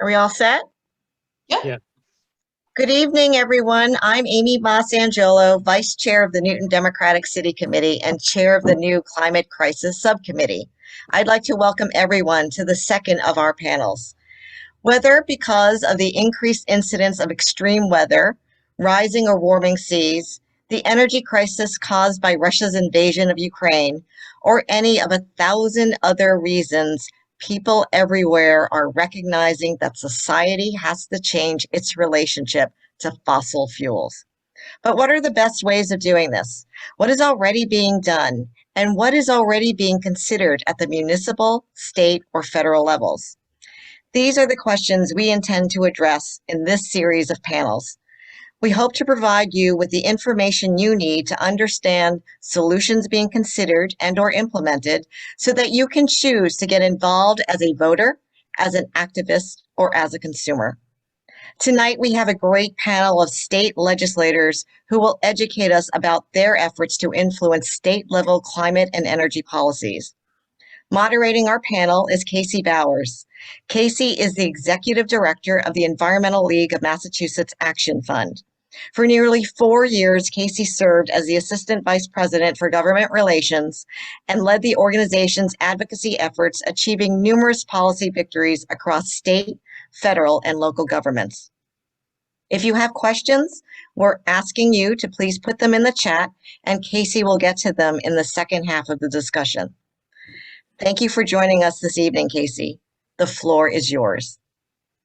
Are we all set? Yep. Yeah. Good evening, everyone. I'm Amy Masangelo, Vice Chair of the Newton Democratic City Committee and Chair of the new Climate Crisis Subcommittee. I'd like to welcome everyone to the second of our panels. Whether because of the increased incidence of extreme weather, rising or warming seas, the energy crisis caused by Russia's invasion of Ukraine, or any of 1,000 other reasons, people everywhere are recognizing that society has to change its relationship to fossil fuels. But what are the best ways of doing this? What is already being done? And what is already being considered at the municipal, state, or federal levels? These are the questions we intend to address in this series of panels. We hope to provide you with the information you need to understand solutions being considered and/or implemented so that you can choose to get involved as a voter, as an activist, or as a consumer. Tonight, we have a great panel of state legislators who will educate us about their efforts to influence state-level climate and energy policies. Moderating our panel is Casey Bowers. Casey is the Executive Director of the Environmental League of Massachusetts Action Fund. For nearly 4 years, Casey served as the Assistant Vice President for Government Relations and led the organization's advocacy efforts, achieving numerous policy victories across state, federal, and local governments. If you have questions, we're asking you to please put them in the chat, and Casey will get to them in the second half of the discussion. Thank you for joining us this evening, Casey. The floor is yours.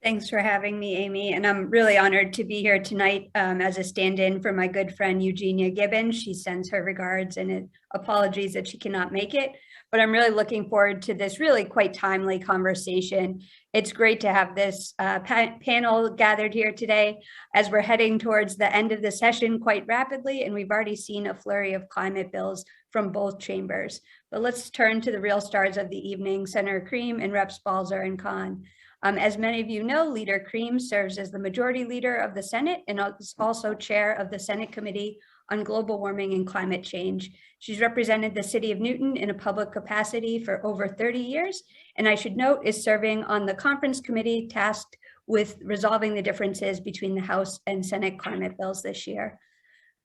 Thanks for having me, Amy. And I'm really honored to be here tonight as a stand-in for my good friend, Eugenia Gibbons. She sends her regards and apologies that she cannot make it. But I'm really looking forward to this really quite timely conversation. It's great to have this panel gathered here today as we're heading towards the end of the session quite rapidly, and we've already seen a flurry of climate bills from both chambers. But let's turn to the real stars of the evening, Senator Cream and Reps Balzer and Khan. As many of you know, Leader Cream serves as the majority leader of the Senate and is also chair of the Senate Committee on Global Warming and Climate Change. She's represented the city of Newton in a public capacity for over 30 years, and I should note is serving on the conference committee tasked with resolving the differences between the House and Senate climate bills this year.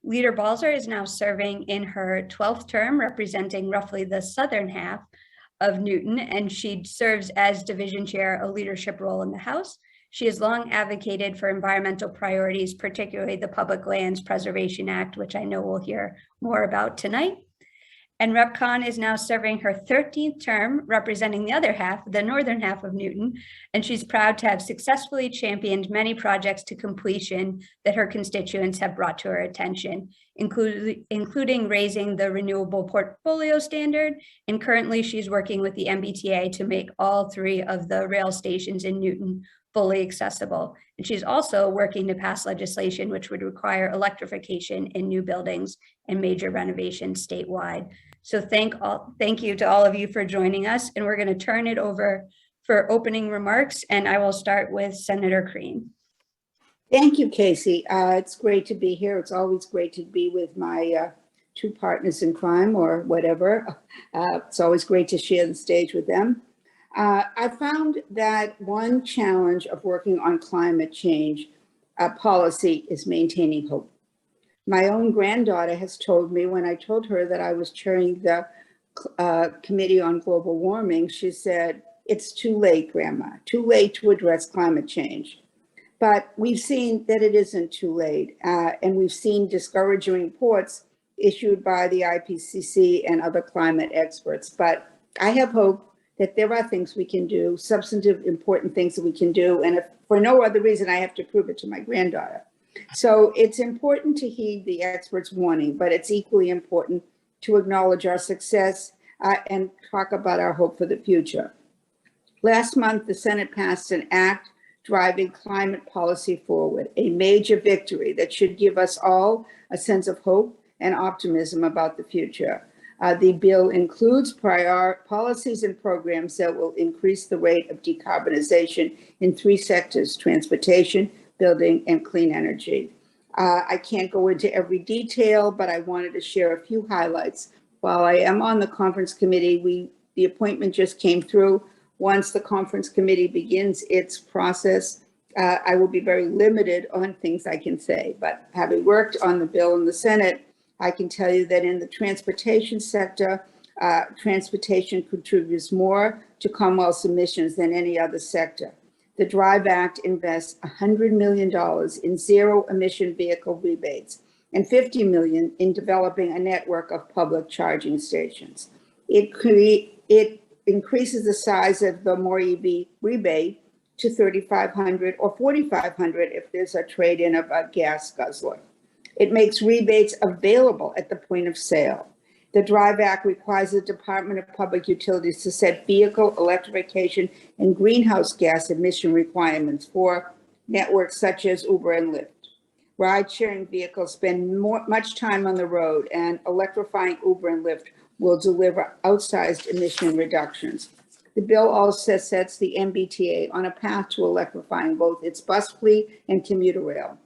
Leader Balzer is now serving in her 12th term, representing roughly the southern half of Newton, and she serves as division chair, a leadership role in the House. She has long advocated for environmental priorities, particularly the Public Lands Preservation Act, which I know we'll hear more about tonight. And Rep. Khan is now serving her 13th term, representing the other half, the northern half of Newton, and she's proud to have successfully championed many projects to completion that her constituents have brought to her attention, including raising the renewable portfolio standard, and currently she's working with the MBTA to make all 3 of the rail stations in Newton fully accessible. And she's also working to pass legislation which would require electrification in new buildings and major renovations statewide. So thank you to all of you for joining us, and we're going to turn it over for opening remarks, and I will start with Senator Cream. Thank you, Casey. It's great to be here. It's always great to be with my 2 partners in crime or whatever. It's always great to share the stage with them. I found that one challenge of working on climate change policy is maintaining hope. My own granddaughter has told me, when I told her that I was chairing the Committee on Global Warming, she said, "It's too late, Grandma, too late to address climate change." But we've seen that it isn't too late, and we've seen discouraging reports issued by the IPCC and other climate experts. But I have hope that there are things we can do, substantive, important things that we can do. And if for no other reason, I have to prove it to my granddaughter. So it's important to heed the experts' warning, but it's equally important to acknowledge our success and talk about our hope for the future. Last month, the Senate passed an act driving climate policy forward, a major victory that should give us all a sense of hope and optimism about the future. The bill includes prior policies and programs that will increase the rate of decarbonization in 3 sectors: transportation, building, and clean energy. I can't go into every detail, but I wanted to share a few highlights. While I am on the conference committee, the appointment just came through Once the conference committee begins its process, I will be very limited on things I can say. But having worked on the bill in the Senate, I can tell you that in the transportation sector, transportation contributes more to Commonwealth's emissions than any other sector. The DRIVE Act invests $100 million in zero emission vehicle rebates and $50 million in developing a network of public charging stations. It increases the size of the More EV rebate to $3,500 or $4,500 if there's a trade-in of a gas guzzler. It makes rebates available at the point of sale. The DRIVE Act requires the Department of Public Utilities to set vehicle electrification and greenhouse gas emission requirements for networks such as Uber and Lyft. Ride-sharing vehicles spend much time on the road, and electrifying Uber and Lyft will deliver outsized emission reductions. The bill also sets the MBTA on a path to electrifying both its bus fleet and commuter rail.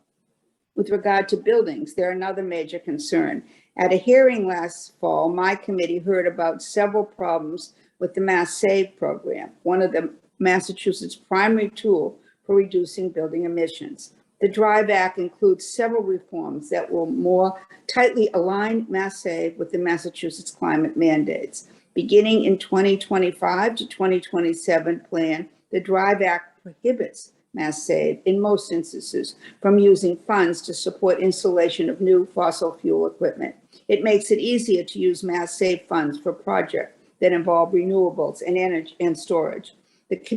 With regard to buildings, they're another major concern. At a hearing last fall, my committee heard about several problems with the Mass Save program, one of the Massachusetts' primary tool for reducing building emissions. The DRIVE Act includes several reforms that will more tightly align Mass Save with the Massachusetts climate mandates. Beginning in 2025 to 2027 plan, the DRIVE Act prohibits Mass Save, in most instances, from using funds to support installation of new fossil fuel equipment. It makes it easier to use Mass Save funds for projects that involve renewables and energy and storage.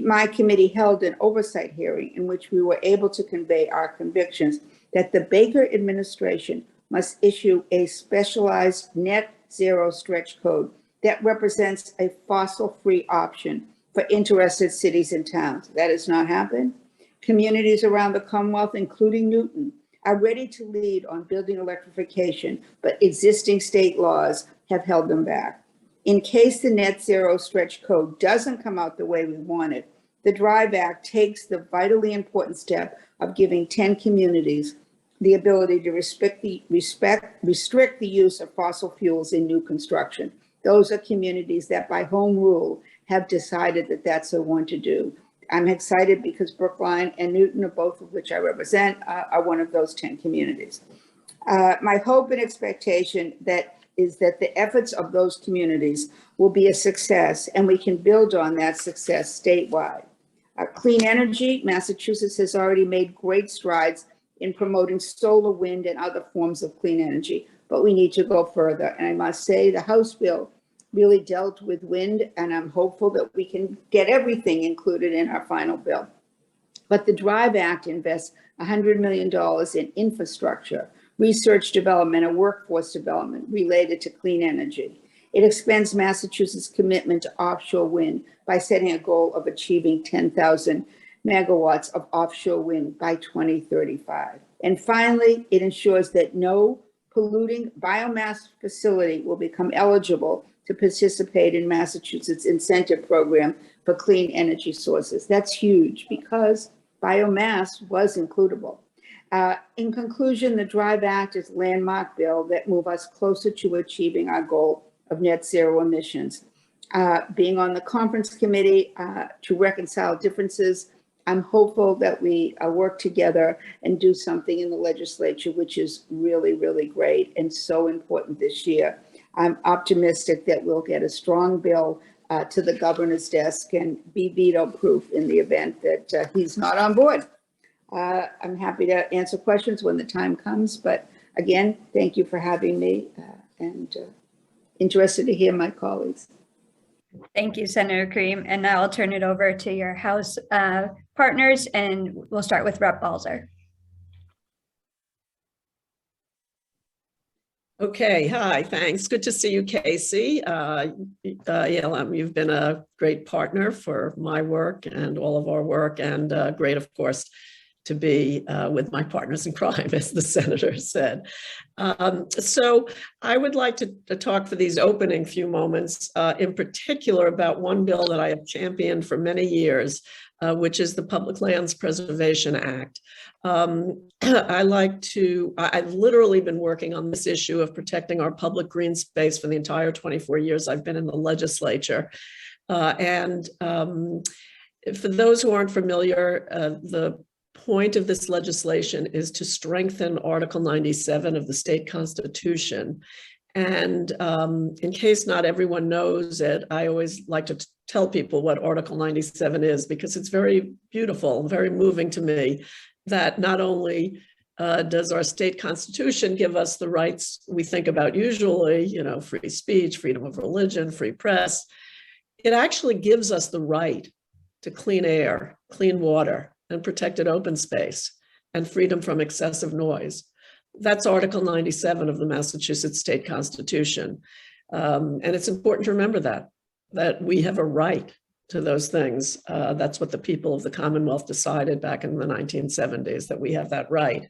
My committee held an oversight hearing in which we were able to convey our convictions that the Baker administration must issue a specialized net zero stretch code that represents a fossil-free option for interested cities and towns. That has not happened. Communities around the Commonwealth, including Newton, are ready to lead on building electrification, but existing state laws have held them back. In case the net zero stretch code doesn't come out the way we want it, the DRIVE Act takes the vitally important step of giving 10 communities the ability to restrict the use of fossil fuels in new construction. Those are communities that by home rule have decided that that's what they want to do. I'm excited because Brookline and Newton, both of which I represent, are one of those 10 communities. My hope and expectation is that the efforts of those communities will be a success, and we can build on that success statewide. Clean energy, Massachusetts has already made great strides in promoting solar, wind, and other forms of clean energy, but we need to go further. And I must say the House bill really dealt with wind, and I'm hopeful that we can get everything included in our final bill. But the DRIVE Act invests $100 million in infrastructure, research development, and workforce development related to clean energy. It expands Massachusetts' commitment to offshore wind by setting a goal of achieving 10,000 megawatts of offshore wind by 2035. And finally, it ensures that no polluting biomass facility will become eligible to participate in Massachusetts' incentive program for clean energy sources. That's huge because biomass was includable. In conclusion, the DRIVE Act is a landmark bill that moves us closer to achieving our goal of net zero emissions. Being on the conference committee to reconcile differences, I'm hopeful that we work together and do something in the legislature, which is really, really great and so important this year. I'm optimistic that we'll get a strong bill to the governor's desk and be veto-proof in the event that he's not on board. I'm happy to answer questions when the time comes, but again, thank you for having me and interested to hear my colleagues. Thank you, Senator Cream. And now I'll turn it over to your House partners, and we'll start with Rep. Balzer. Okay, hi, thanks. Good to see you, Casey. You've been a great partner for my work and all of our work, and great, of course, to be with my partners in crime, as the senator said. So I would like to talk for these opening few moments, in particular about one bill that I have championed for many years, which is the Public Lands Preservation Act. I've literally been working on this issue of protecting our public green space for the entire 24 years I've been in the legislature. And for those who aren't familiar, the point of this legislation is to strengthen Article 97 of the state constitution. And in case not everyone knows it, I always like to tell people what Article 97 is, because it's very beautiful, very moving to me, that not only does our state constitution give us the rights we think about usually, free speech, freedom of religion, free press, it actually gives us the right to clean air, clean water, and protected open space, and freedom from excessive noise. That's Article 97 of the Massachusetts State Constitution. And it's important to remember that we have a right to those things. That's what the people of the Commonwealth decided back in the 1970s, that we have that right.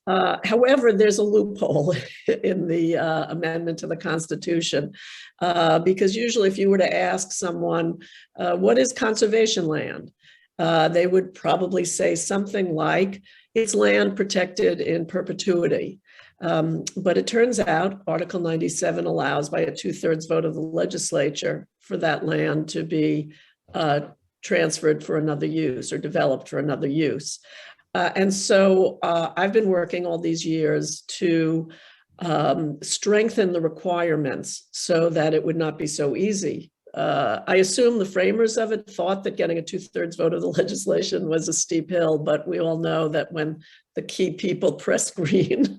However, there's a loophole in the amendment to the Constitution, because usually if you were to ask someone, what is conservation land? They would probably say something like, it's land protected in perpetuity. But it turns out Article 97 allows, by a 2/3 vote of the legislature, for that land to be transferred for another use or developed for another use. And so I've been working all these years to strengthen the requirements so that it would not be so easy. I assume the framers of it thought that getting a 2/3 vote of the legislation was a steep hill, but we all know that when the key people press green,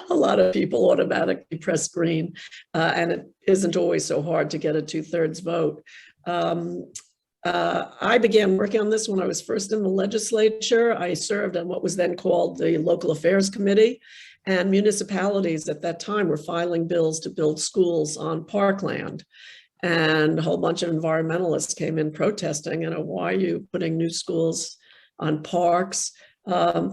a lot of people automatically press green, and it isn't always so hard to get a 2/3 vote. I began working on this when I was first in the legislature. I served on what was then called the Local Affairs Committee, and municipalities at that time were filing bills to build schools on parkland. And a whole bunch of environmentalists came in protesting, why are you putting new schools on parks?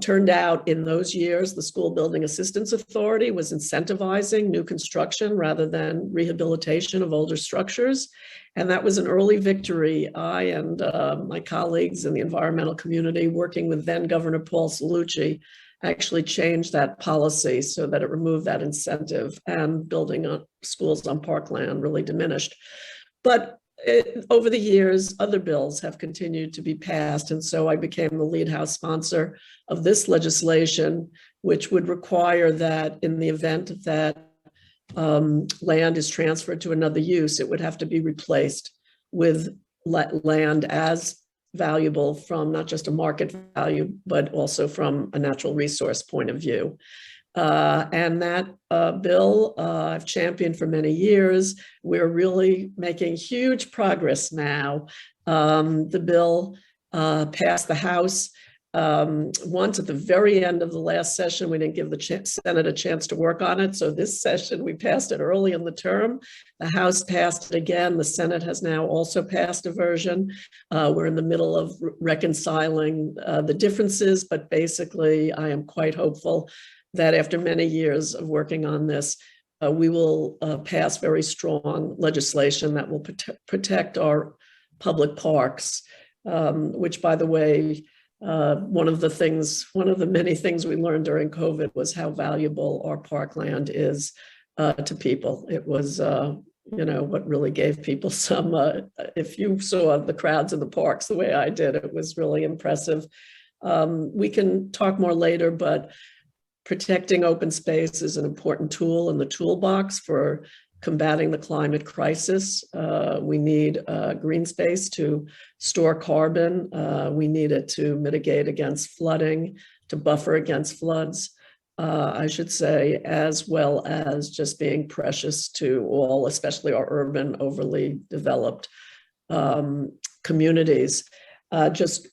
Turned out in those years, the School Building Assistance Authority was incentivizing new construction rather than rehabilitation of older structures. And that was an early victory. I and my colleagues in the environmental community, working with then Governor Paul Cellucci, actually changed that policy so that it removed that incentive, and building schools on parkland really diminished. But over the years, other bills have continued to be passed. And so I became the lead House sponsor of this legislation, which would require that in the event that land is transferred to another use, it would have to be replaced with land as valuable from not just a market value, but also from a natural resource point of view. And that bill I've championed for many years. We're really making huge progress now. The bill passed the House once at the very end of the last session. We didn't give the Senate a chance to work on it. So this session, we passed it early in the term. The House passed it again. The Senate has now also passed a version. We're in the middle of reconciling the differences, but basically I am quite hopeful that after many years of working on this, we will pass very strong legislation that will protect our public parks, which, by the way, one of the many things we learned during COVID was how valuable our parkland is to people. It was, what really gave people some, if you saw the crowds in the parks the way I did, it was really impressive. We can talk more later, but protecting open space is an important tool in the toolbox for combating the climate crisis. We need green space to store carbon. We need it to mitigate against flooding, to buffer against floods, I should say, as well as just being precious to all, especially our urban, overly developed communities. Just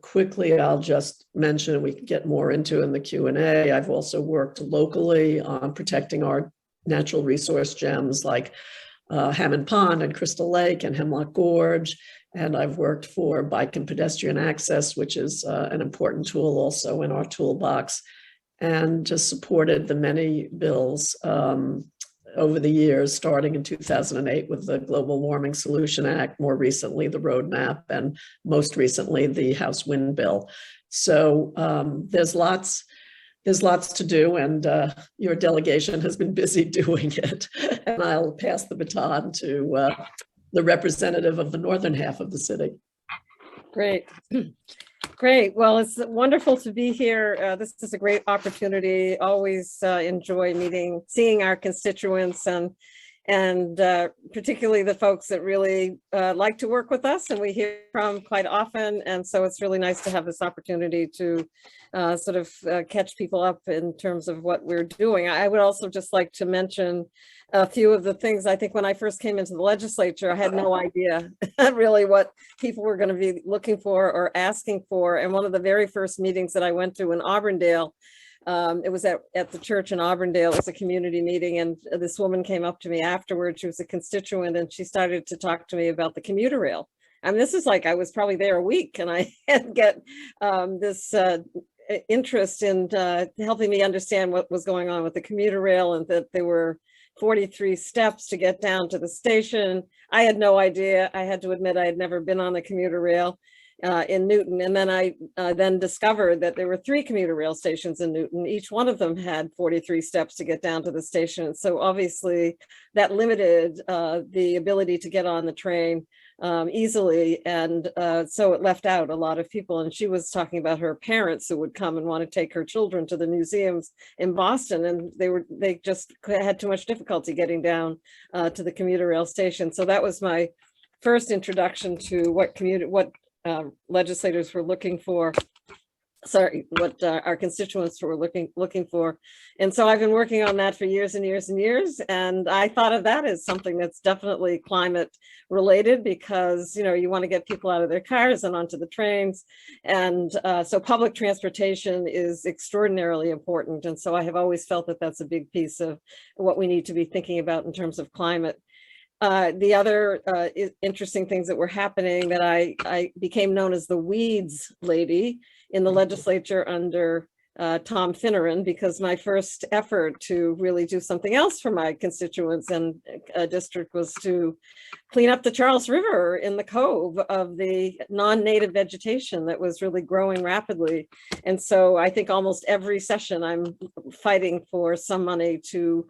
quickly, I'll just mention, we can get more into in the Q&A. I've also worked locally on protecting our natural resource gems like Hammond Pond and Crystal Lake and Hemlock Gorge. And I've worked for bike and pedestrian access, which is an important tool also in our toolbox, and just supported the many bills over the years, starting in 2008 with the Global Warming Solution Act, more recently the roadmap, and most recently the House Wind Bill. So there's lots to do, and your delegation has been busy doing it. And I'll pass the baton to the representative of the northern half of the city. Great. Great. Well, it's wonderful to be here. This is a great opportunity. Always enjoy seeing our constituents and particularly the folks that really like to work with us and we hear from quite often. And so it's really nice to have this opportunity to sort of catch people up in terms of what we're doing. I would also just like to mention a few of the things. I think when I first came into the legislature, I had no idea really what people were going to be looking for or asking for. And one of the very first meetings that I went to in Auburndale, it was at the church in Auburndale. It was a community meeting, and this woman came up to me afterwards. She was a constituent, and she started to talk to me about the commuter rail. I mean, this is like I was probably there a week, and I had get this interest in helping me understand what was going on with the commuter rail, and that there were 43 steps to get down to the station. I had no idea. I had to admit I had never been on a commuter rail in Newton. And then I then discovered that there were 3 commuter rail stations in Newton. Each one of them had 43 steps to get down to the station. So obviously that limited the ability to get on the train easily. And so it left out a lot of people. And she was talking about her parents who would come and want to take her children to the museums in Boston. And they just had too much difficulty getting down to the commuter rail station. So that was my first introduction to what legislators were looking for. What our constituents were looking for. And so I've been working on that for years and years and years. And I thought of that as something that's definitely climate related, because, you know, you want to get people out of their cars and onto the trains. And so public transportation is extraordinarily important. And so I have always felt that that's a big piece of what we need to be thinking about in terms of climate. The other interesting things that were happening, that I became known as the weeds lady in the legislature under Tom Finneran, because my first effort to really do something else for my constituents and district was to clean up the Charles River in the cove of the non-native vegetation that was really growing rapidly. And so I think almost every session I'm fighting for some money to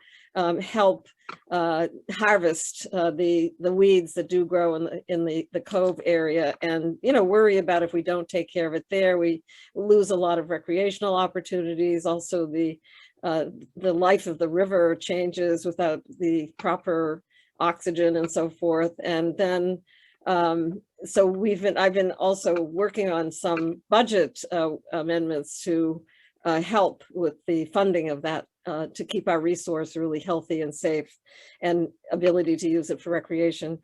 help harvest the weeds that do grow in the cove area, and, you know, worry about if we don't take care of it there, we lose a lot of recreational opportunities. Also, the life of the river changes without the proper oxygen and so forth. And then so I've been also working on some budget amendments to help with the funding of that, to keep our resource really healthy and safe, and ability to use it for recreation.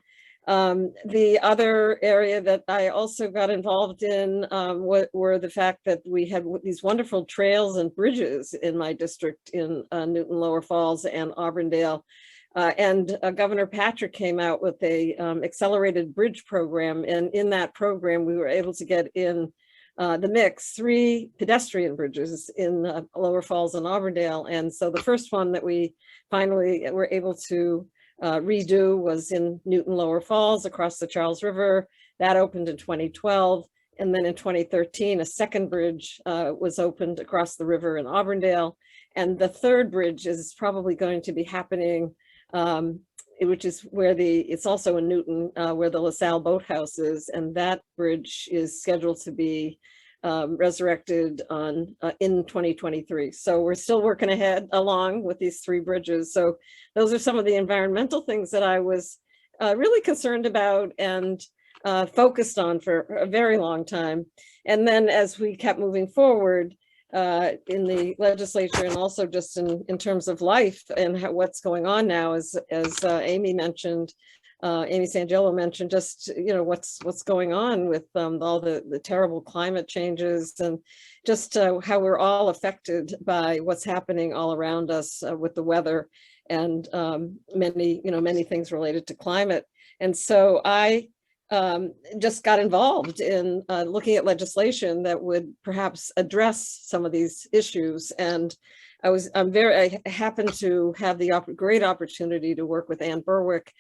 The other area that I also got involved in were the fact that we had these wonderful trails and bridges in my district in Newton, Lower Falls, and Auburndale. And Governor Patrick came out with a accelerated bridge program. And in that program, we were able to get in the mix 3 pedestrian bridges in Lower Falls and Auburndale. And so the first one that we finally were able to redo was in Newton, Lower Falls, across the Charles River. That opened in 2012. And then in 2013, a second bridge was opened across the river in Auburndale. And the third bridge is probably going to be happening, which is where it's also in Newton, where the LaSalle Boathouse is, and that bridge is scheduled to be resurrected in 2023. So we're still working ahead along with these 3 bridges. So those are some of the environmental things that I was really concerned about and focused on for a very long time. And then as we kept moving forward, in the legislature, and also just in terms of life and what's going on now, as Amy mentioned, Amy Sangiello mentioned, just, you know, what's going on with all the terrible climate changes, and just how we're all affected by what's happening all around us with the weather, and many things related to climate. And so I just got involved in looking at legislation that would perhaps address some of these issues. And I happened to have the great opportunity to work with Ann Berwick,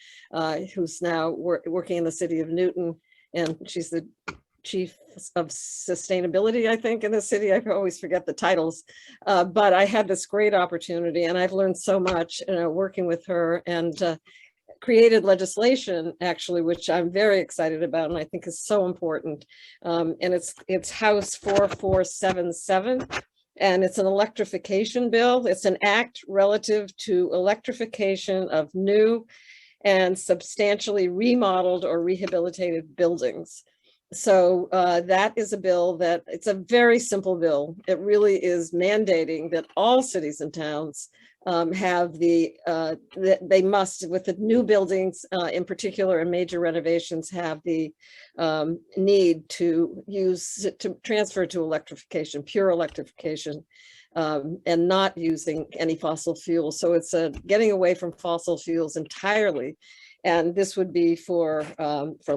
who's now working in the city of Newton, and she's the chief of sustainability, I think, in the city. I always forget the titles, but I had this great opportunity, and I've learned so much, working with her, and created legislation, actually, which I'm very excited about and I think is so important. And it's House 4477. And it's an electrification bill. It's an act relative to electrification of new and substantially remodeled or rehabilitated buildings. So that is a bill that, it's a very simple bill. It really is mandating that all cities and towns have that they must, with the new buildings in particular and major renovations, have the need to transfer to electrification, pure electrification, and not using any fossil fuels. So it's getting away from fossil fuels entirely. And this would be for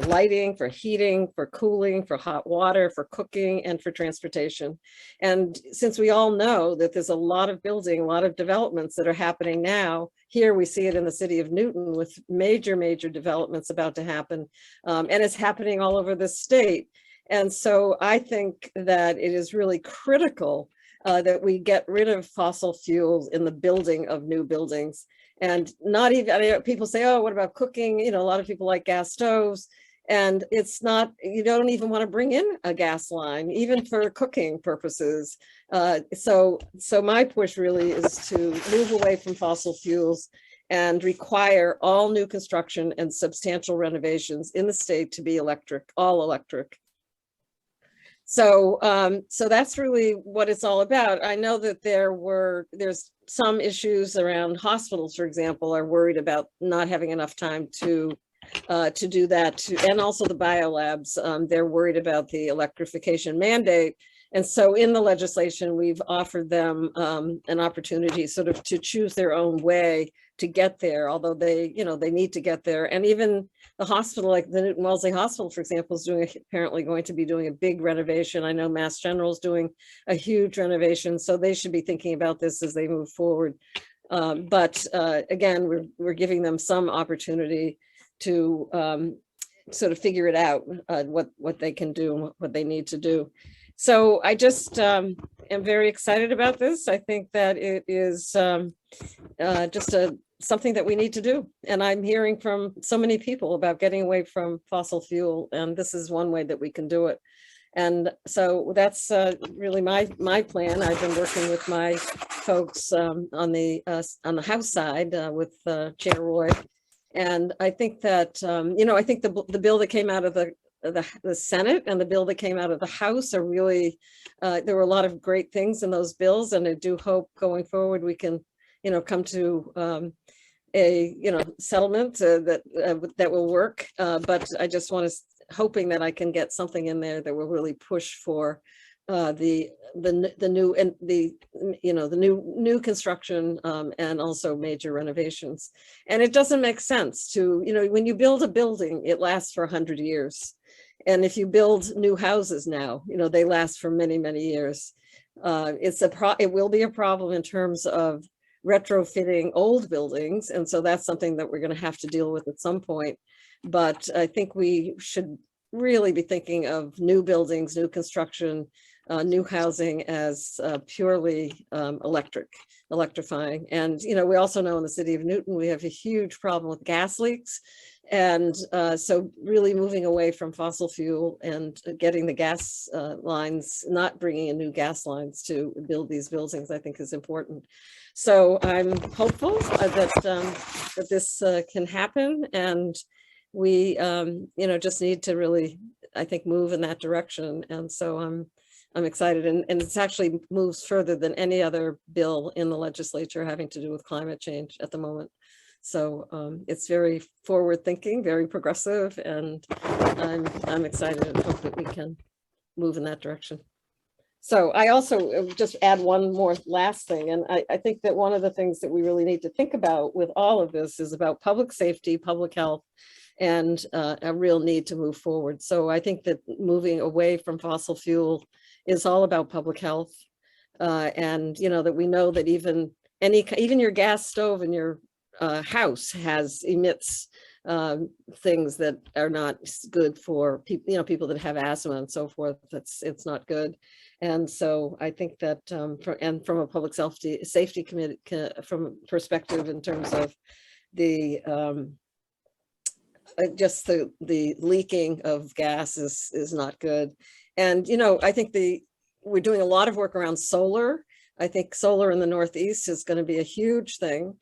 lighting, for heating, for cooling, for hot water, for cooking, and for transportation. And since we all know that there's a lot of building, a lot of developments that are happening now, here we see it in the city of Newton with major developments about to happen. And it's happening all over the state. And so I think that it is really critical that we get rid of fossil fuels in the building of new buildings. And not even, I mean, people say, oh, what about cooking? You know, a lot of people like gas stoves. And it's not, you don't even want to bring in a gas line, even for cooking purposes. So my push really is to move away from fossil fuels and require all new construction and substantial renovations in the state to be electric, all electric. So that's really what it's all about. I know that there's some issues around hospitals, for example, are worried about not having enough time to do that, and also the biolabs. They're worried about the electrification mandate. And so in the legislation, we've offered them an opportunity sort of to choose their own way to get there, although they need to get there. And even the hospital, like the Newton Wellesley Hospital, for example, is apparently going to be doing a big renovation. I know Mass General is doing a huge renovation, so they should be thinking about this as they move forward. But again, we're giving them some opportunity to sort of figure it out, what they can do and what they need to do. So I just am very excited about this. I think that it is just something that we need to do. And I'm hearing from so many people about getting away from fossil fuel, and this is one way that we can do it. And so that's really my plan. I've been working with my folks on the House side with Chair Roy. And I think that, I think the bill that came out of the Senate and the bill that came out of the House are really, there were a lot of great things in those bills. And I do hope going forward we can, come to a, settlement that will work. But I just want to, hoping that I can get something in there that will really push for the new and the new construction and also major renovations. And it doesn't make sense to, when you build a building, it lasts for 100 years. And if you build new houses now, they last for many years. It will be a problem in terms of retrofitting old buildings. And so that's something that we're going to have to deal with at some point. But I think we should really be thinking of new buildings, new construction, new housing as purely electrifying. And, we also know in the city of Newton, we have a huge problem with gas leaks. And so really moving away from fossil fuel and getting the gas lines, not bringing in new gas lines to build these buildings, I think is important. So I'm hopeful that this can happen, and we just need to really, I think, move in that direction. And so I'm excited, and it's actually moves further than any other bill in the legislature having to do with climate change at the moment. So it's very forward thinking, very progressive, and I'm excited and hope that we can move in that direction. So I also just add one more last thing. And I think that one of the things that we really need to think about with all of this is about public safety, public health, and a real need to move forward. So I think that moving away from fossil fuel is all about public health. And, that we know that even your gas stove in your house emits things that are not good for people, people that have asthma and so forth. It's not good. And so I think that from a public safety committee, from perspective in terms of the just the leaking of gas is not good. And, I think we're doing a lot of work around solar. I think solar in the Northeast is going to be a huge thing.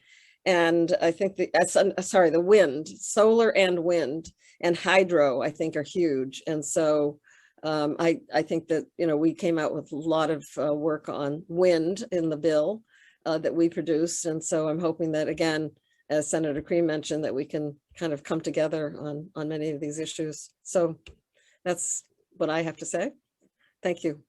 And I think the wind, solar and wind and hydro, I think are huge. And so I think that, we came out with a lot of work on wind in the bill that we produced. And so I'm hoping that, again, as Senator Cream mentioned, that we can kind of come together on many of these issues. So that's what I have to say. Thank you.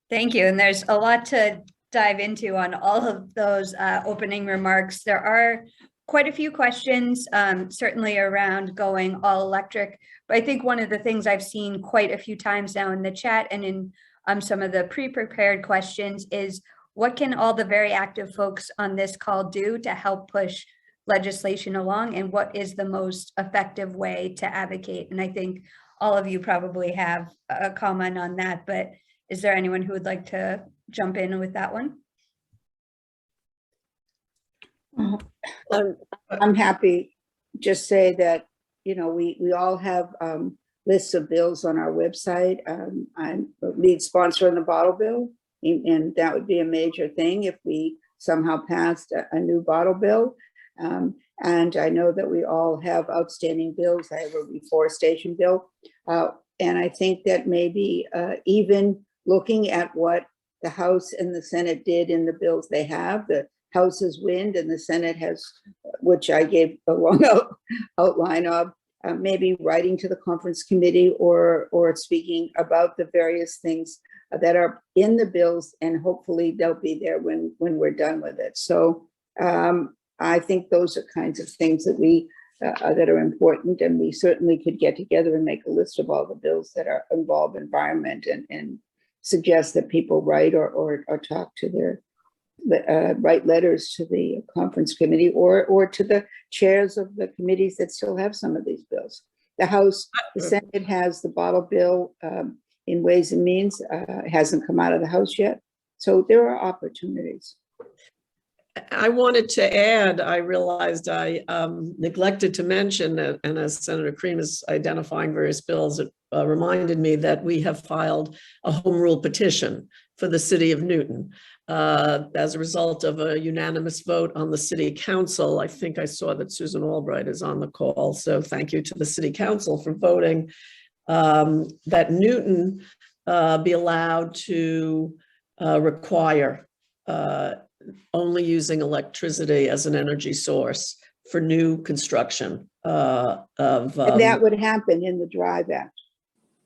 Thank you. And there's a lot to dive into on all of those opening remarks. There are quite a few questions, certainly around going all electric. But I think one of the things I've seen quite a few times now in the chat and in some of the pre-prepared questions is, what can all the very active folks on this call do to help push legislation along, and what is the most effective way to advocate? And I think all of you probably have a comment on that, but is there anyone who would like to jump in with that one? I'm happy. Just say that, we all have lists of bills on our website. I'm a lead sponsor on the bottle bill, and that would be a major thing if we somehow passed a new bottle bill. And I know that we all have outstanding bills. I have a reforestation bill. And I think that maybe even looking at what the House and the Senate did in the bills they have, the House has wind and the Senate has, which I gave a long outline of, maybe writing to the conference committee or speaking about the various things that are in the bills, and hopefully they'll be there when we're done with it. So I think those are kinds of things that that are important, and we certainly could get together and make a list of all the bills that are involved environment and suggest that people write or talk to write letters to the conference committee or to the chairs of the committees that still have some of these bills. The Senate has the bottle bill in Ways and Means. It hasn't come out of the House yet. So there are opportunities. I wanted to add, I realized I neglected to mention, and as Senator Cream is identifying various bills, it reminded me that we have filed a home rule petition for the city of Newton. As a result of a unanimous vote on the city council. I think I saw that Susan Albright is on the call. So thank you to the city council for voting that Newton be allowed to require only using electricity as an energy source for new construction of. And that would happen in the DRIVE Act.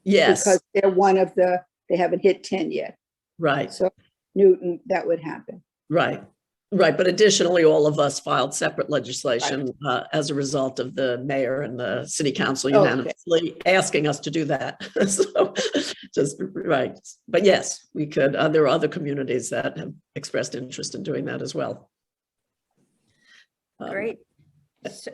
Yes. Because they're they haven't hit 10 yet. Right. So Newton, that would happen. Right. Right. But additionally, all of us filed separate legislation as a result of the mayor and the city council unanimously asking us to do that. So just right. But yes, we could. There are other communities that have expressed interest in doing that as well. Great.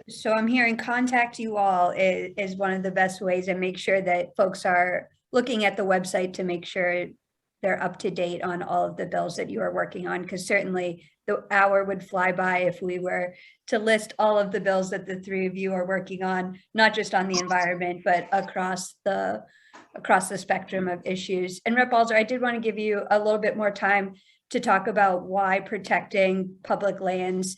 So I'm hearing contact you all is one of the best ways, and make sure that folks are looking at the website to make sure they're up to date on all of the bills that you are working on, because certainly the hour would fly by if we were to list all of the bills that the three of you are working on, not just on the environment, but across the spectrum of issues. And Rep. Balzer, I did want to give you a little bit more time to talk about why protecting public lands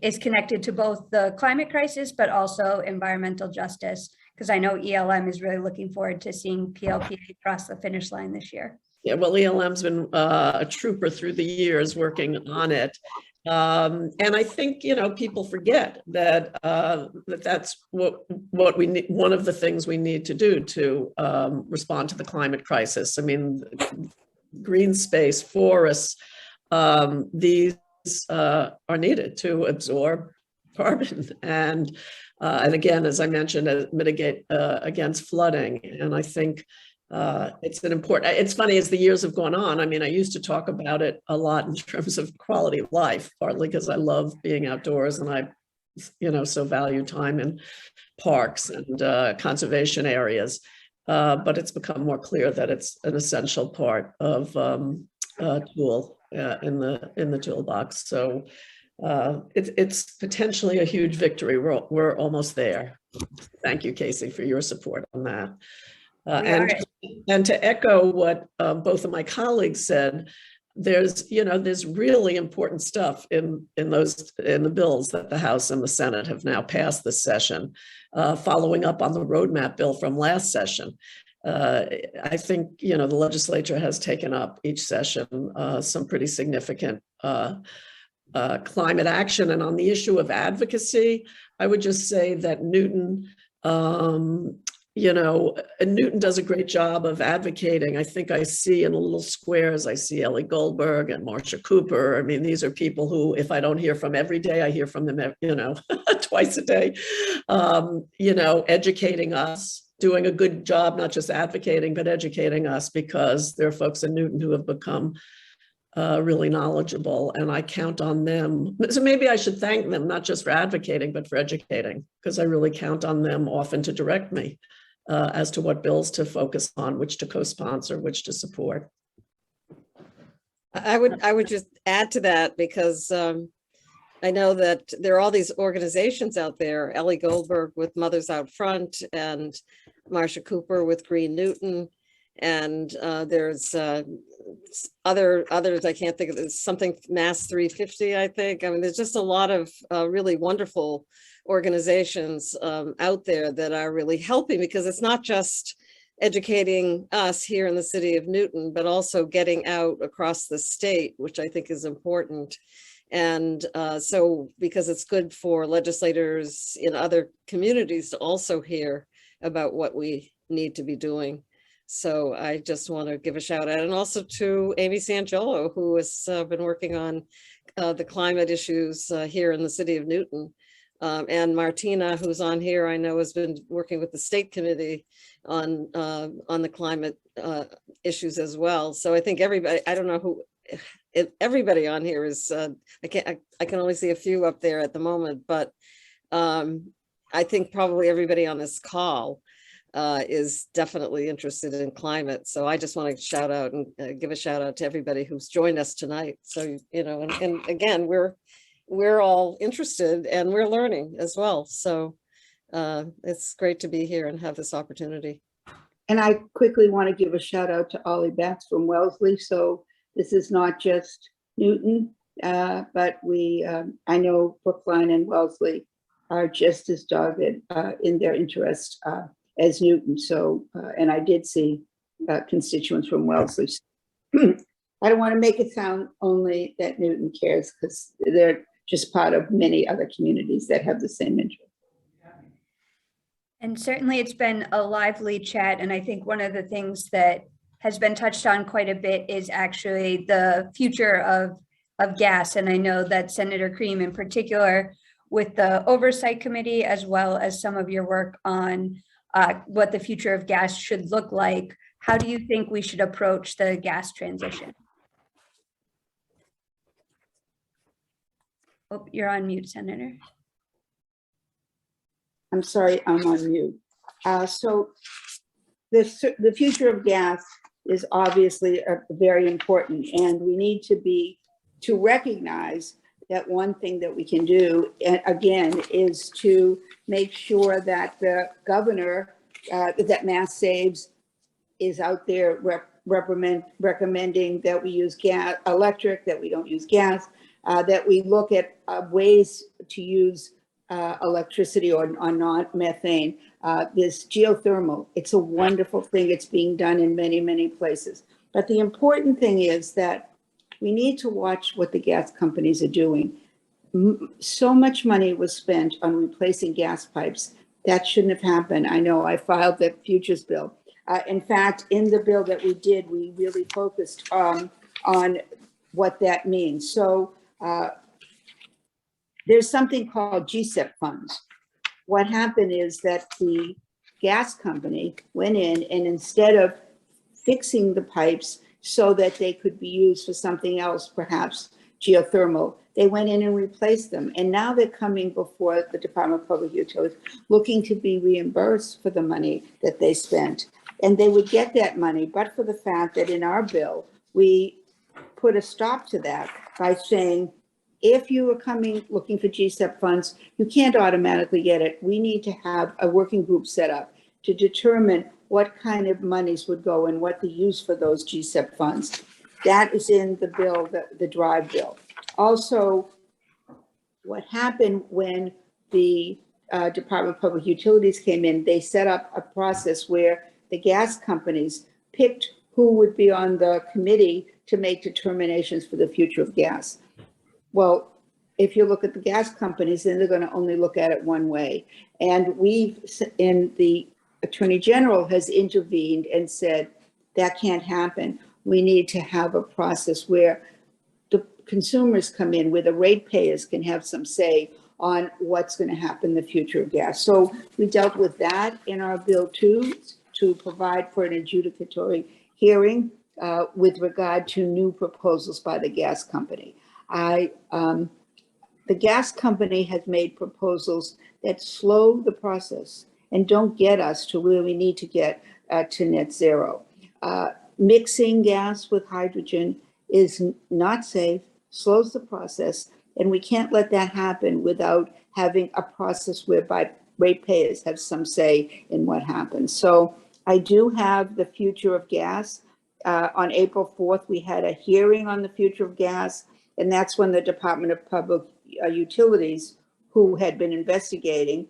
is connected to both the climate crisis, but also environmental justice, because I know ELM is really looking forward to seeing PLPA cross the finish line this year. Yeah, well, ELM's been a trooper through the years working on it. And I think, people forget that that's what we need. One of the things we need to do to respond to the climate crisis. I mean, green space, forests, these are needed to absorb carbon and again, as I mentioned, mitigate against flooding. And I think it's funny, as the years have gone on, I mean, I used to talk about it a lot in terms of quality of life, partly because I love being outdoors and I, so value time in parks and conservation areas. But it's become more clear that it's an essential part of tool in the toolbox. So it's potentially a huge victory. We're almost there. Thank you, Casey, for your support on that. We are. And to echo what both of my colleagues said, there's really important stuff in the bills that the House and the Senate have now passed this session, following up on the roadmap bill from last session. I think the legislature has taken up each session some pretty significant climate action. And on the issue of advocacy, I would just say that Newton Newton does a great job of advocating. I think I see in the little squares, I see Ellie Goldberg and Marsha Cooper. I mean, these are people who, if I don't hear from every day, I hear from them, twice a day, educating us, doing a good job, not just advocating, but educating us, because there are folks in Newton who have become really knowledgeable, and I count on them. So maybe I should thank them, not just for advocating, but for educating, because I really count on them often to direct me as to what bills to focus on, which to co-sponsor, which to support. I would just add to that, because I know that there are all these organizations out there, Ellie Goldberg with Mothers Out Front and Marsha Cooper with Green Newton. And there's others I can't think of. There's something Mass 350, I think. I mean, there's just a lot of really wonderful organizations out there that are really helping, because it's not just educating us here in the city of Newton, but also getting out across the state, which I think is important. And so, because it's good for legislators in other communities to also hear about what we need to be doing. So I just want to give a shout out, and also to Amy Sangiolo, who has been working on the climate issues here in the city of Newton. And Martina, who's on here, I know has been working with the state committee on the climate issues as well. So I think everybody, I don't know who, everybody on here is, I can only see a few up there at the moment, but I think probably everybody on this call is definitely interested in climate. So I just want to shout out and give a shout out to everybody who's joined us tonight. So, and again, we're all interested and we're learning as well. So it's great to be here and have this opportunity. And I quickly want to give a shout out to Ollie Batts from Wellesley. So this is not just Newton, but I know Brookline and Wellesley are just as dogged in their interest as Newton. So, and I did see constituents from Wellesley. I don't want to make it sound only that Newton cares, because they're just part of many other communities that have the same interest. And certainly it's been a lively chat. And I think one of the things that has been touched on quite a bit is actually the future of gas. And I know that Senator Cream in particular, with the Oversight Committee, as well as some of your work on what the future of gas should look like, how do you think we should approach the gas transition? Oh, you're on mute, Senator. I'm sorry, I'm on mute. So the future of gas is obviously very important, and we need to recognize that one thing that we can do, again, is to make sure that the governor, that Mass Saves is out there recommending that we use electric, that we don't use gas, that we look at ways to use electricity or not methane. This geothermal, it's a wonderful thing. It's being done in many, many places. But the important thing is that we need to watch what the gas companies are doing. So much money was spent on replacing gas pipes. That shouldn't have happened. I know I filed the futures bill. In fact, in the bill that we did, we really focused on what that means. So there's something called GSIP funds. What happened is that the gas company went in, and instead of fixing the pipes so that they could be used for something else, perhaps geothermal, they went in and replaced them. And now they're coming before the Department of Public Utilities looking to be reimbursed for the money that they spent. And they would get that money, but for the fact that in our bill, we put a stop to that by saying if you are coming looking for GSEP funds, you can't automatically get it. We need to have a working group set up to determine what kind of monies would go and what the use for those GSEP funds. That is in the bill, the drive bill. Also, what happened when the Department of Public Utilities came in, they set up a process where the gas companies picked who would be on the committee to make determinations for the future of gas. Well, if you look at the gas companies, then they're going to only look at it one way. And the Attorney General has intervened and said that can't happen. We need to have a process where the consumers come in, where the ratepayers can have some say on what's going to happen in the future of gas. So we dealt with that in our bill too, to provide for an adjudicatory hearing with regard to new proposals by the gas company. The gas company has made proposals that slow the process and don't get us to where we need to get to net zero. Mixing gas with hydrogen is not safe, slows the process, and we can't let that happen without having a process whereby ratepayers have some say in what happens. So I do have the future of gas. On April 4th, we had a hearing on the future of gas, and that's when the Department of Public Utilities, who had been investigating,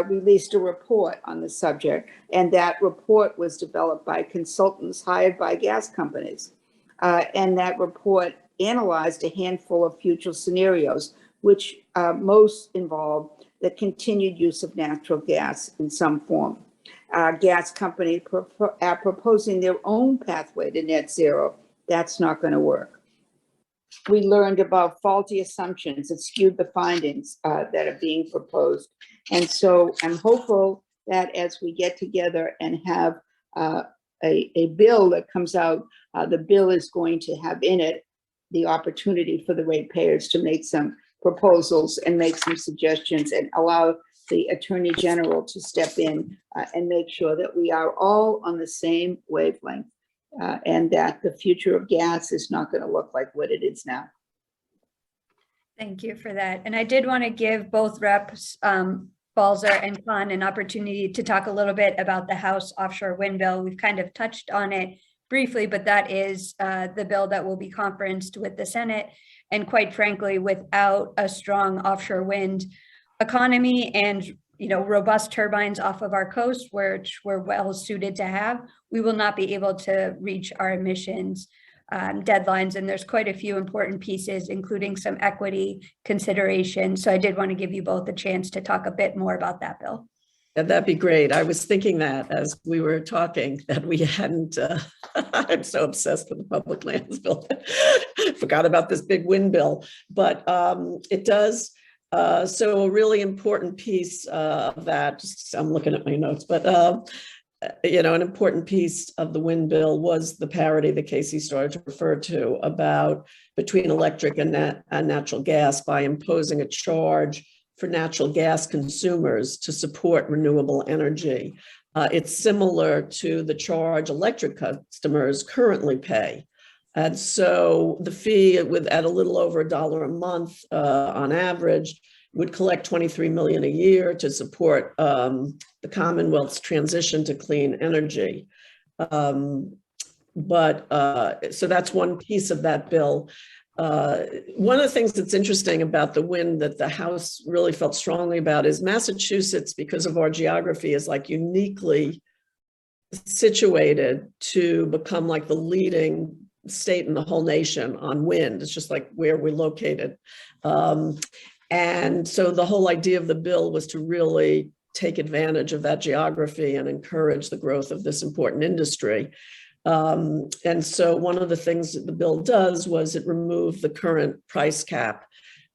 released a report on the subject. And that report was developed by consultants hired by gas companies. And that report analyzed a handful of future scenarios, which most involve the continued use of natural gas in some form. Gas companies are proposing their own pathway to net zero. That's not going to work. We learned about faulty assumptions that skewed the findings that are being proposed. And so I'm hopeful that as we get together and have a bill that comes out, the bill is going to have in it the opportunity for the ratepayers to make some proposals and make some suggestions and allow the Attorney General to step in and make sure that we are all on the same wavelength and that the future of gas is not going to look like what it is now. Thank you for that. And I did want to give both reps, Balzer and Khan, an opportunity to talk a little bit about the House offshore wind bill. We've kind of touched on it briefly, but that is the bill that will be conferenced with the Senate. And quite frankly, without a strong offshore wind economy and robust turbines off of our coast, which we're well suited to have, we will not be able to reach our emissions deadlines. And there's quite a few important pieces, including some equity considerations. So I did want to give you both a chance to talk a bit more about that bill. Yeah, that'd be great. I was thinking that as we were talking, that we hadn't, I'm so obsessed with the public lands bill. Forgot about this big wind bill, but it does. So a really important piece of that, I'm looking at my notes, but an important piece of the wind bill was the parity that Casey started to refer to about between electric and natural gas by imposing a charge for natural gas consumers to support renewable energy. It's similar to the charge electric customers currently pay. And so the fee at a little over $1 a month on average would collect $23 million a year to support the Commonwealth's transition to clean energy. So that's one piece of that bill. One of the things that's interesting about the wind that the House really felt strongly about is Massachusetts, because of our geography, is like uniquely situated to become like the leading state in the whole nation on wind. It's just like where we're located. And so the whole idea of the bill was to really take advantage of that geography and encourage the growth of this important industry. And so one of the things that the bill does was it removed the current price cap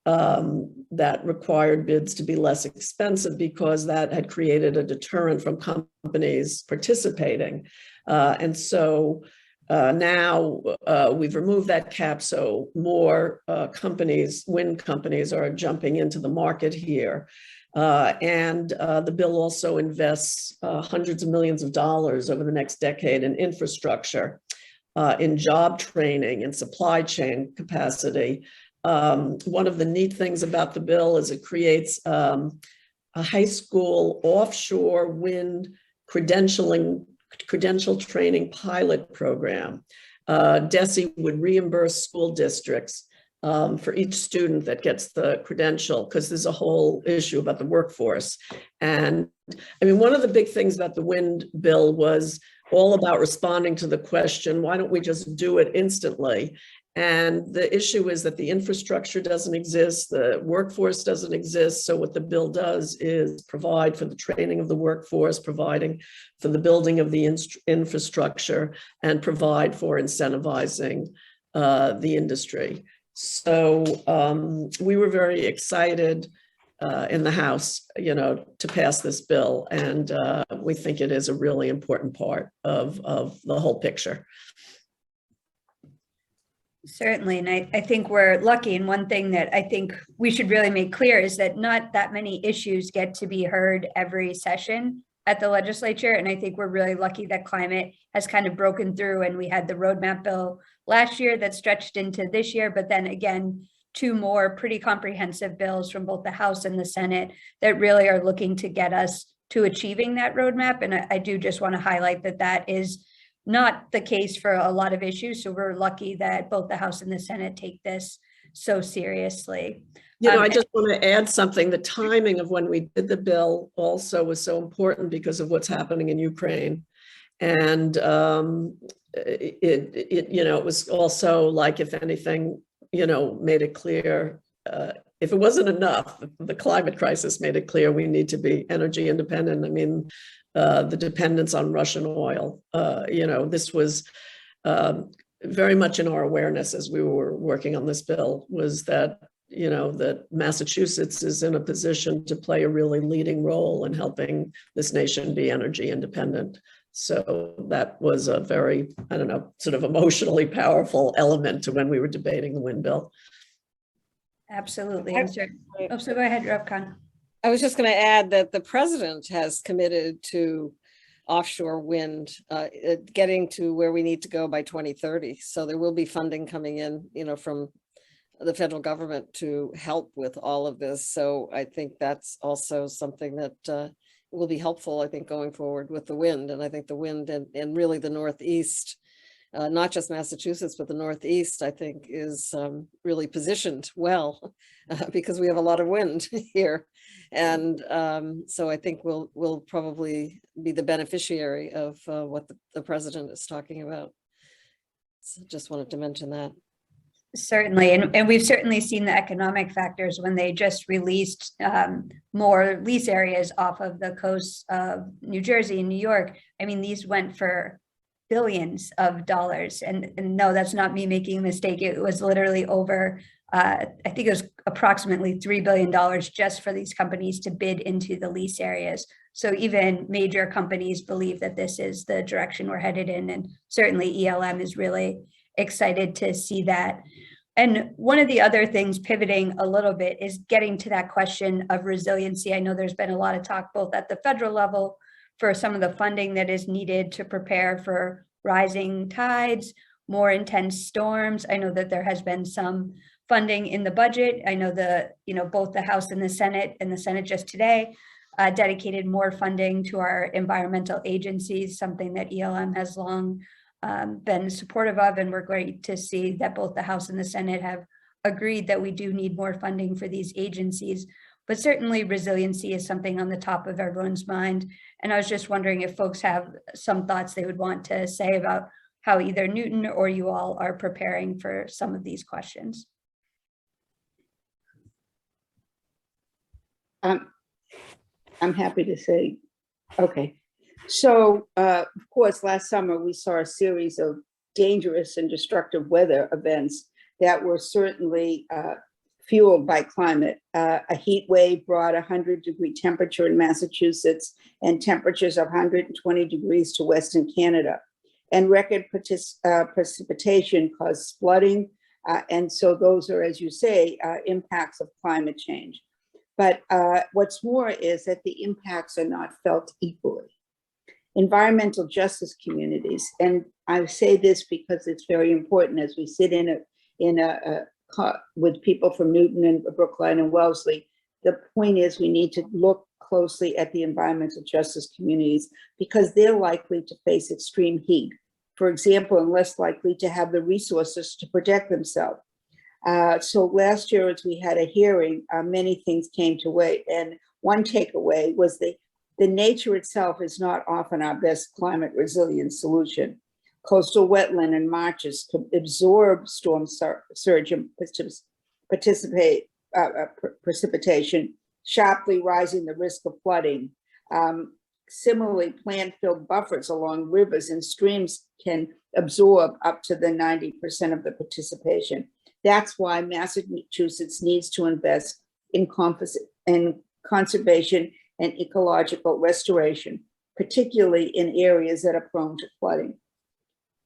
that required bids to be less expensive, because that had created a deterrent from companies participating. And so now we've removed that cap, so more wind companies are jumping into the market here. And the bill also invests hundreds of millions of dollars over the next decade in infrastructure, in job training and supply chain capacity, One of the neat things about the bill is it creates a high school offshore wind credential training pilot program. DESE would reimburse school districts for each student that gets the credential, because there's a whole issue about the workforce. And I mean, one of the big things about the wind bill was all about responding to the question, why don't we just do it instantly? And the issue is that the infrastructure doesn't exist, the workforce doesn't exist. So what the bill does is provide for the training of the workforce, providing for the building of the infrastructure, and provide for incentivizing the industry. So we were very excited in the House, to pass this bill. And we think it is a really important part of the whole picture. Certainly, and I think we're lucky. And one thing that I think we should really make clear is that not that many issues get to be heard every session at the legislature. And I think we're really lucky that climate has kind of broken through, and we had the roadmap bill last year that stretched into this year, but then again, 2 more pretty comprehensive bills from both the House and the Senate that really are looking to get us to achieving that roadmap. And I do just want to highlight that that is not the case for a lot of issues. So we're lucky that both the House and the Senate take this so seriously. I just want to add something. The timing of when we did the bill also was so important because of what's happening in Ukraine. And it was also like, if anything, made it clear, if it wasn't enough, the climate crisis made it clear we need to be energy independent. I mean, the dependence on Russian oil, this was very much in our awareness as we were working on this bill, was that, that Massachusetts is in a position to play a really leading role in helping this nation be energy independent. So that was a very, sort of emotionally powerful element to when we were debating the wind bill. Absolutely. Oh, so go ahead, Rev. Khan. I was just going to add that the president has committed to offshore wind, getting to where we need to go by 2030. So there will be funding coming in, from the federal government to help with all of this. So I think that's also something that will be helpful, I think, going forward with the wind. And I think the wind and really the Northeast, not just Massachusetts, but the Northeast, I think, is really positioned well because we have a lot of wind here. And so I think we'll probably be the beneficiary of what the president is talking about. So just wanted to mention that. Certainly, and we've certainly seen the economic factors when they just released more lease areas off of the coast of New Jersey and New York. I mean, these went for billions of dollars, and no, that's not me making a mistake. It was literally over, I think it was approximately $3 billion just for these companies to bid into the lease areas. So even major companies believe that this is the direction we're headed in, and certainly ELM is really excited to see that. And one of the other things, pivoting a little bit, is getting to that question of resiliency. I know there's been a lot of talk both at the federal level for some of the funding that is needed to prepare for rising tides, more intense storms. I know that there has been some funding in the budget. I know both the House and the Senate just today dedicated more funding to our environmental agencies, something that ELM has long been supportive of, and we're great to see that both the House and the Senate have agreed that we do need more funding for these agencies. But certainly resiliency is something on the top of everyone's mind. And I was just wondering if folks have some thoughts they would want to say about how either Newton or you all are preparing for some of these questions. I'm happy to say, okay. So, of course, last summer we saw a series of dangerous and destructive weather events that were certainly fueled by climate. A heat wave brought 100-degree temperature in Massachusetts and temperatures of 120 degrees to Western Canada. And record precipitation caused flooding. And so those are, as you say, impacts of climate change. But what's more is that the impacts are not felt equally. Environmental justice communities, and I say this because it's very important as we sit in a with people from Newton and Brookline and Wellesley. The point is we need to look closely at the environmental justice communities because they're likely to face extreme heat, for example, and less likely to have the resources to protect themselves. So last year, as we had a hearing, many things came to weight. And one takeaway was the nature itself is not often our best climate resilience solution. Coastal wetland and marshes could absorb storm surge and precipitation, sharply rising the risk of flooding. Similarly, plant-filled buffers along rivers and streams can absorb up to the 90% of the participation. That's why Massachusetts needs to invest in conservation and ecological restoration, particularly in areas that are prone to flooding.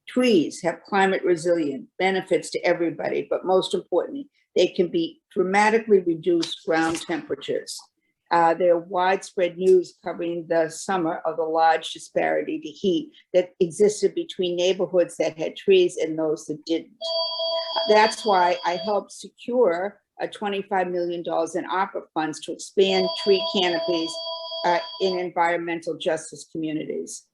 Trees have climate resilient benefits to everybody, but most importantly, they can be dramatically reduced ground temperatures. There are widespread news covering the summer of the large disparity to heat that existed between neighborhoods that had trees and those that didn't. That's why I helped secure $25 million in ARPA funds to expand tree canopies in environmental justice communities.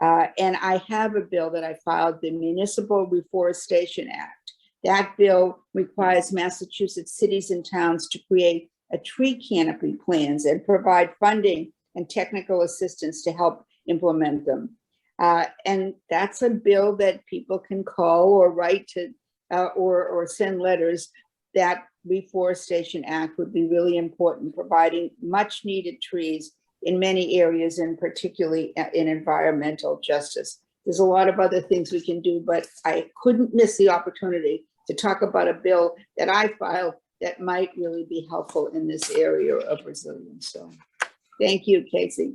And I have a bill that I filed, the Municipal Reforestation Act. That bill requires Massachusetts cities and towns to create a tree canopy plans and provide funding and technical assistance to help implement them. And that's a bill that people can call or write to or send letters. That Reforestation Act would be really important, providing much needed trees in many areas, and particularly in environmental justice. There's a lot of other things we can do, but I couldn't miss the opportunity to talk about a bill that I filed that might really be helpful in this area of resilience. So thank you, Casey.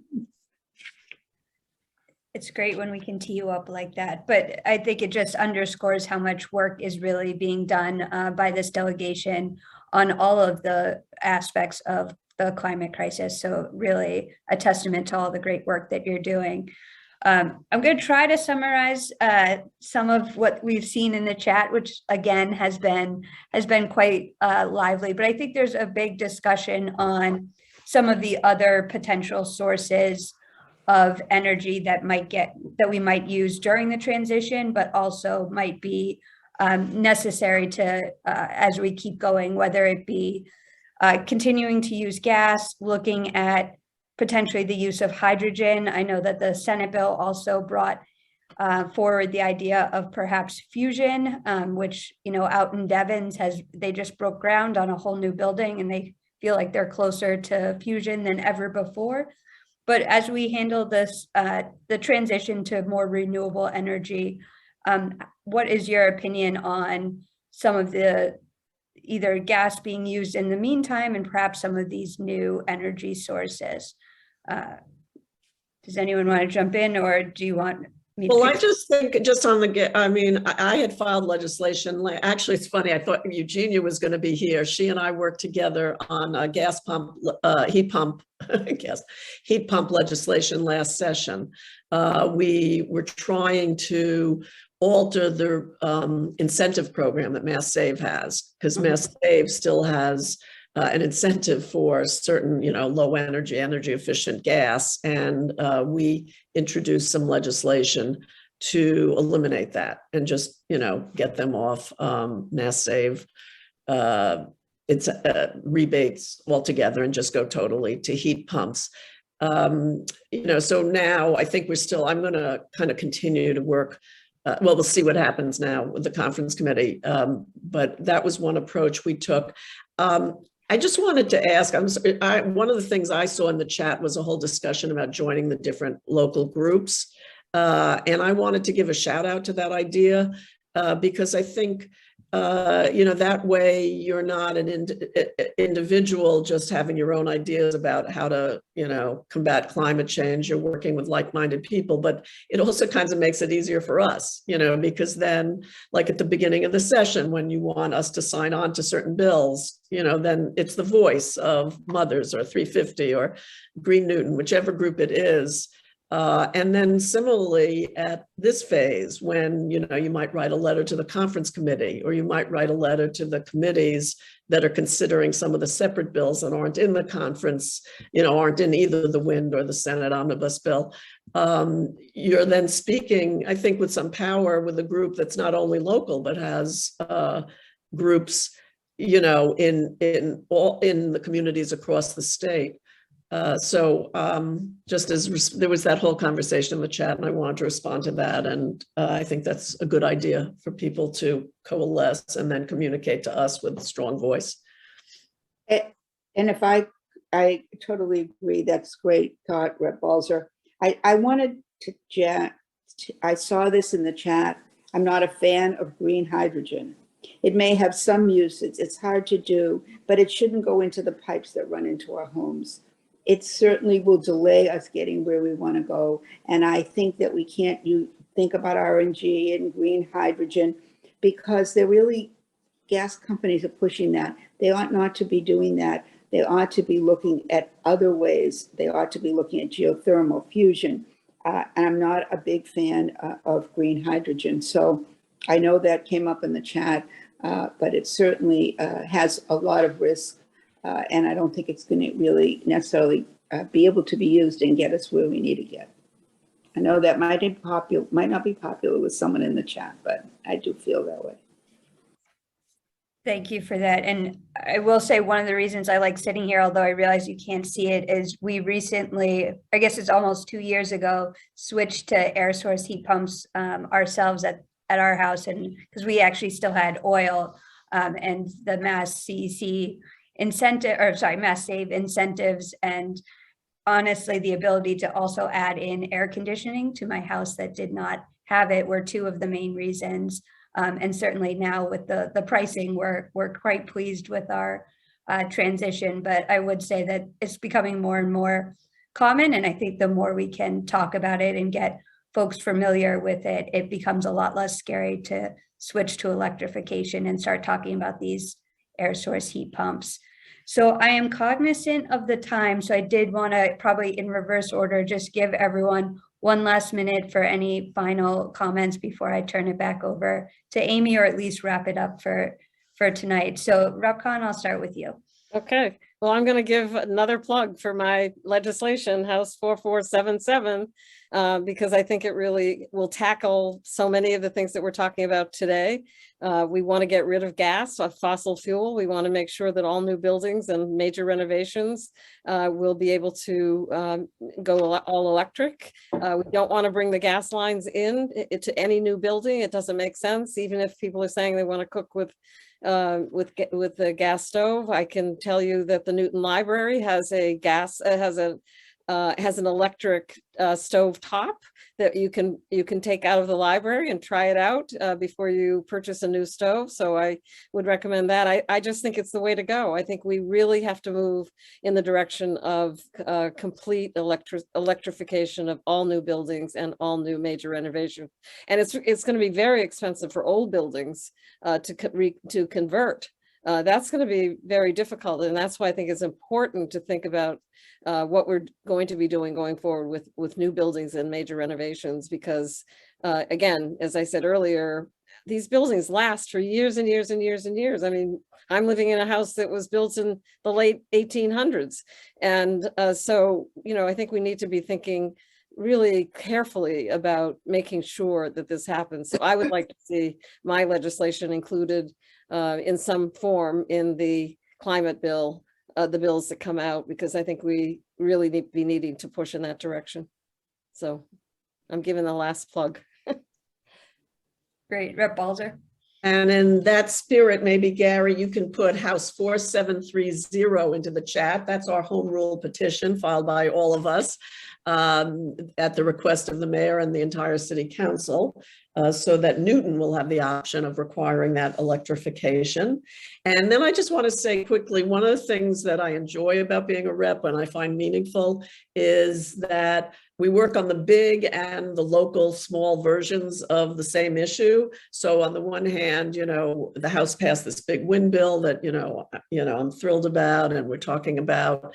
It's great when we can tee you up like that, but I think it just underscores how much work is really being done by this delegation on all of the aspects of the climate crisis. So really a testament to all the great work that you're doing. I'm going to try to summarize some of what we've seen in the chat, which again has been quite lively, but I think there's a big discussion on some of the other potential sources of energy that we might use during the transition, but also might be necessary to as we keep going, whether it be continuing to use gas, looking at potentially the use of hydrogen. I know that the Senate bill also brought forward the idea of perhaps fusion, which, out in Devens they just broke ground on a whole new building and they feel like they're closer to fusion than ever before. But as we handle this, the transition to more renewable energy, what is your opinion on some of the either gas being used in the meantime and perhaps some of these new energy sources? Does anyone want to jump in, or do you want me to? Well, I just think just on I had filed legislation. Actually, it's funny. I thought Eugenia was going to be here. She and I worked together on a gas pump, heat pump legislation last session. We were trying to alter the incentive program that Mass Save has, because Mass Save still has an incentive for certain, low energy efficient gas. And we introduced some legislation to eliminate that and just, get them off Mass Save. It's rebates altogether and just go totally to heat pumps. So now I think I'm going to kind of continue to work. Well, we'll see what happens now with the conference committee. But that was one approach we took. I just wanted to ask, one of the things I saw in the chat was a whole discussion about joining the different local groups. And I wanted to give a shout out to that idea because I think, that way you're not an individual just having your own ideas about how to, combat climate change. You're working with like-minded people, but it also kind of makes it easier for us, because then, like at the beginning of the session, when you want us to sign on to certain bills, then it's the voice of Mothers or 350 or Green Newton, whichever group it is. And then similarly at this phase, when you might write a letter to the conference committee, or you might write a letter to the committees that are considering some of the separate bills that aren't in the conference, aren't in either the wind or the Senate omnibus bill. You're then speaking, I think, with some power with a group that's not only local, but has groups, in the communities across the state. Just as there was that whole conversation in the chat, and I wanted to respond to that. And I think that's a good idea for people to coalesce and then communicate to us with a strong voice. And if I totally agree. That's great thought, Rep. Balzer. I wanted to I saw this in the chat. I'm not a fan of green hydrogen. It may have some uses. It's hard to do, but it shouldn't go into the pipes that run into our homes. It certainly will delay us getting where we want to go. And I think that we can't think about RNG and green hydrogen, because they're really, gas companies are pushing that. They ought not to be doing that. They ought to be looking at other ways. They ought to be looking at geothermal fusion. And I'm not a big fan of green hydrogen. So I know that came up in the chat, but it certainly has a lot of risk. And I don't think it's going to really necessarily be able to be used and get us where we need to get. I know that might not be popular with someone in the chat, but I do feel that way. Thank you for that. And I will say one of the reasons I like sitting here, although I realize you can't see it, is we recently, I guess it's almost 2 years ago, switched to air source heat pumps ourselves at our house. And because we actually still had oil and the Mass CEC Mass Save incentives, and honestly, the ability to also add in air conditioning to my house that did not have it were two of the main reasons. And certainly now with the pricing, we're quite pleased with our transition. But I would say that it's becoming more and more common. And I think the more we can talk about it and get folks familiar with it, it becomes a lot less scary to switch to electrification and start talking about these air source heat pumps. So I am cognizant of the time. So I did want to, probably in reverse order, just give everyone one last minute for any final comments before I turn it back over to Amy, or at least wrap it up for tonight. So Rep. Khan, I'll start with you. Okay, well, I'm going to give another plug for my legislation, House 4477, because I think it really will tackle so many of the things that we're talking about today. We want to get rid of gas, fossil fuel. We want to make sure that all new buildings and major renovations will be able to go all electric. We don't want to bring the gas lines in to any new building. It doesn't make sense, even if people are saying they want to cook with the gas stove. I can tell you that the Newton Library has a has an electric stove top that you can take out of the library and try it out before you purchase a new stove. So I would recommend that. I just think it's the way to go. I think we really have to move in the direction of complete electrification of all new buildings and all new major renovation. And it's going to be very expensive for old buildings to convert. That's going to be very difficult. And that's why I think it's important to think about what we're going to be doing going forward with new buildings and major renovations, because again, as I said earlier, these buildings last for years and years and years and years. I mean, I'm living in a house that was built in the late 1800s. And so, I think we need to be thinking really carefully about making sure that this happens. So I would like to see my legislation included in some form in the climate bill, the bills that come out, because I think we really need to be needing to push in that direction. So I'm giving the last plug. Great, Rep. Balzer. And in that spirit, maybe Gary, you can put House 4730 into the chat. That's our home rule petition filed by all of us at the request of the mayor and the entire city council, so that Newton will have the option of requiring that electrification. And then I just want to say quickly, one of the things that I enjoy about being a rep and I find meaningful is that we work on the big and the local small versions of the same issue. So on the one hand, the House passed this big wind bill that, I'm thrilled about, and we're talking about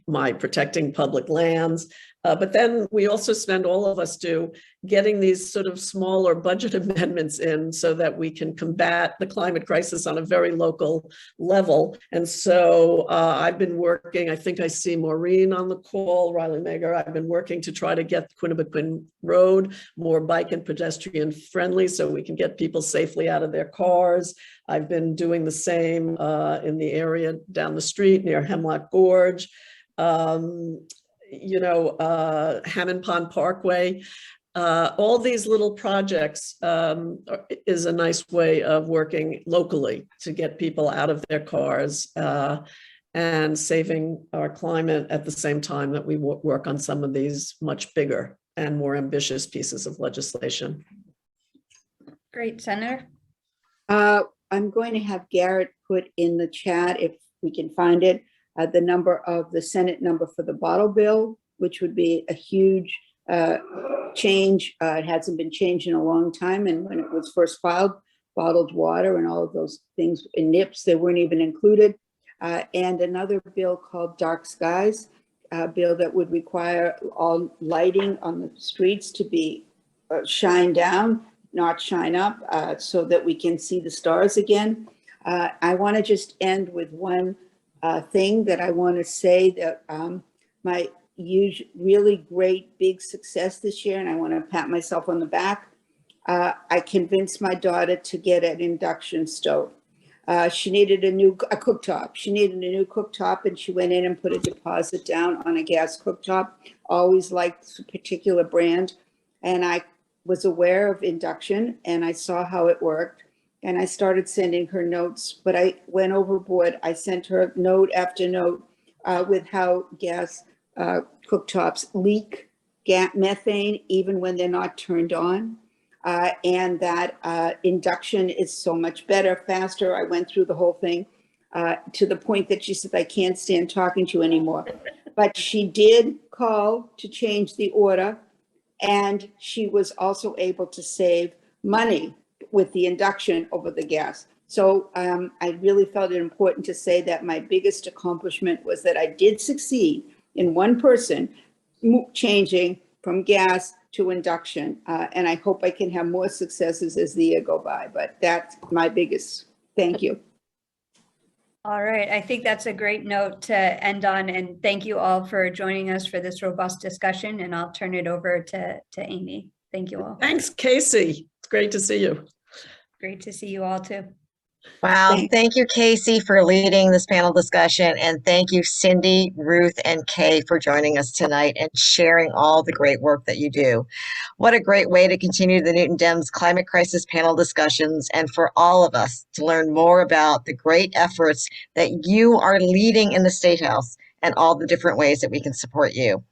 my protecting public lands. But then we also spend, all of us do, getting these sort of smaller budget amendments in so that we can combat the climate crisis on a very local level. And so I've been working, I think I see Maureen on the call, Riley Mager. I've been working to try to get Quinnipiquin Road more bike and pedestrian friendly so we can get people safely out of their cars. I've been doing the same in the area down the street near Hemlock Gorge. Hammond Pond Parkway, all these little projects is a nice way of working locally to get people out of their cars and saving our climate at the same time that we work on some of these much bigger and more ambitious pieces of legislation. Great, Senator. I'm going to have Garrett put in the chat, if we can find it, the number of the Senate number for the bottle bill, which would be a huge change. It hasn't been changed in a long time. And when it was first filed, bottled water and all of those things in NIPS, they weren't even included. And another bill called Dark Skies, a bill that would require all lighting on the streets to be shine down, not shine up, so that we can see the stars again. I want to just end with one thing that I want to say, that my huge, really great big success this year, and I want to pat myself on the back. I convinced my daughter to get an induction stove. She needed a cooktop. She needed a new cooktop, and she went in and put a deposit down on a gas cooktop. Always liked a particular brand, and I was aware of induction, and I saw how it worked. And I started sending her notes, but I went overboard. I sent her note after note with how gas cooktops leak methane even when they're not turned on, and that induction is so much better, faster. I went through the whole thing to the point that she said, I can't stand talking to you anymore. But she did call to change the order, and she was also able to save money with the induction over the gas. So I really felt it important to say that my biggest accomplishment was that I did succeed in one person changing from gas to induction. And I hope I can have more successes as the year go by, but that's my biggest. Thank you. All right, I think that's a great note to end on, and thank you all for joining us for this robust discussion, and I'll turn it over to Amy. Thank you all. Thanks, Casey. It's great to see you. Great to see you all too. Wow. Thank you, Casey, for leading this panel discussion. And thank you, Cindy, Ruth, and Kay for joining us tonight and sharing all the great work that you do. What a great way to continue the Newton Dems climate crisis panel discussions, and for all of us to learn more about the great efforts that you are leading in the State House and all the different ways that we can support you.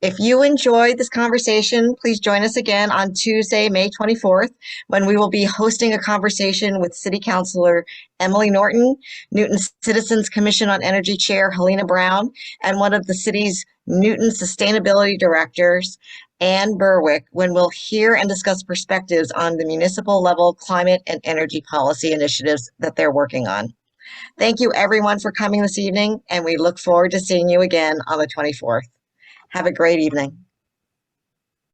If you enjoyed this conversation, please join us again on Tuesday, May 24th, when we will be hosting a conversation with City Councilor Emily Norton, Newton Citizens Commission on Energy Chair Helena Brown, and one of the city's Newton Sustainability Directors, Ann Berwick, when we'll hear and discuss perspectives on the municipal level climate and energy policy initiatives that they're working on. Thank you everyone for coming this evening, and we look forward to seeing you again on the 24th. Have a great evening.